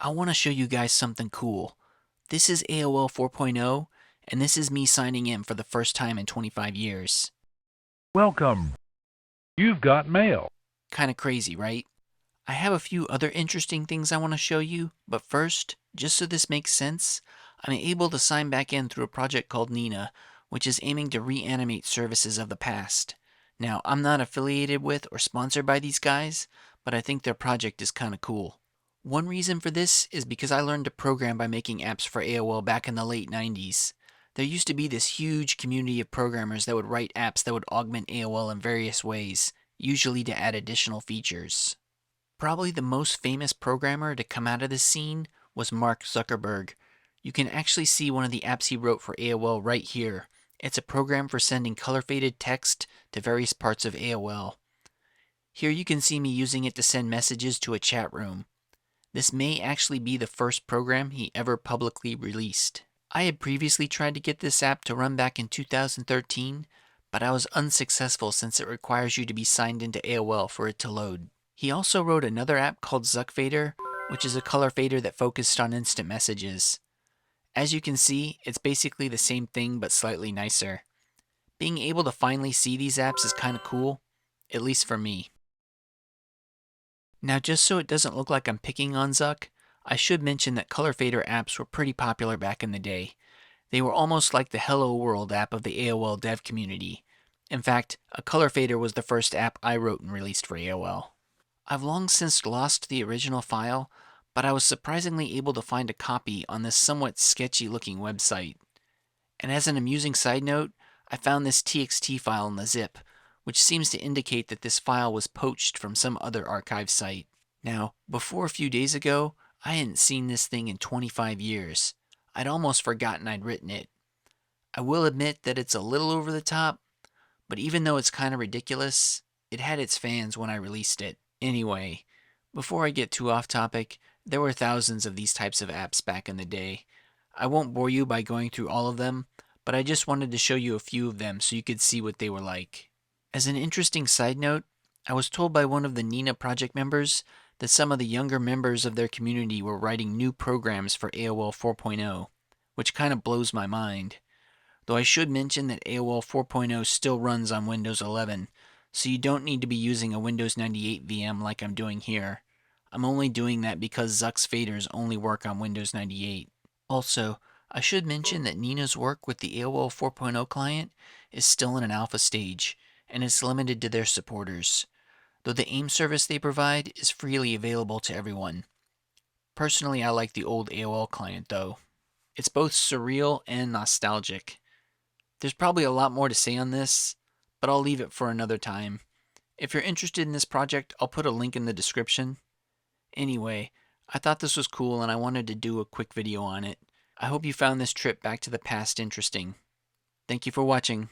I want to show you guys something cool. This is AOL 4.0, and this is me signing in for the first time in 25 years. Welcome. You've got mail. Kinda crazy, right? I have a few other interesting things I want to show you, but first, just so this makes sense, I'm able to sign back in through a project called Nina, which is aiming to reanimate services of the past. Now, I'm not affiliated with or sponsored by these guys, but I think their project is kinda cool. One reason for this is because I learned to program by making apps for AOL back in the late 90s. There used to be this huge community of programmers that would write apps that would augment AOL in various ways, usually to add additional features. Probably the most famous programmer to come out of this scene was Mark Zuckerberg. You can actually see one of the apps he wrote for AOL right here. It's a program for sending color faded text to various parts of AOL. Here you can see me using it to send messages to a chat room. This may actually be the first program he ever publicly released. I had previously tried to get this app to run back in 2013, but I was unsuccessful since it requires you to be signed into AOL for it to load. He also wrote another app called Zuckfader, which is a color fader that focused on instant messages. As you can see, it's basically the same thing but slightly nicer. Being able to finally see these apps is kinda cool, at least for me. Now, just so it doesn't look like I'm picking on Zuck, I should mention that color fader apps were pretty popular back in the day. They were almost like the Hello World app of the AOL dev community. In fact, a color fader was the first app I wrote and released for AOL. I've long since lost the original file, but I was surprisingly able to find a copy on this somewhat sketchy looking website. And as an amusing side note, I found this TXT file in the zip, which seems to indicate that this file was poached from some other archive site. Now, before a few days ago, I hadn't seen this thing in 25 years. I'd almost forgotten I'd written it. I will admit that it's a little over the top, but even though it's kind of ridiculous, it had its fans when I released it. Anyway, before I get too off topic, there were thousands of these types of apps back in the day. I won't bore you by going through all of them, but I just wanted to show you a few of them so you could see what they were like. As an interesting side note, I was told by one of the Nina project members that some of the younger members of their community were writing new programs for AOL 4.0, which kind of blows my mind. Though I should mention that AOL 4.0 still runs on Windows 11, so you don't need to be using a Windows 98 VM like I'm doing here. I'm only doing that because Zuck's faders only work on Windows 98. Also, I should mention that Nina's work with the AOL 4.0 client is still in an alpha stage, and is limited to their supporters, though the AIM service they provide is freely available to everyone. Personally, I like the old AOL client though. It's both surreal and nostalgic. There's probably a lot more to say on this, but I'll leave it for another time. If you're interested in this project, I'll put a link in the description. Anyway, I thought this was cool and I wanted to do a quick video on it. I hope you found this trip back to the past interesting. Thank you for watching.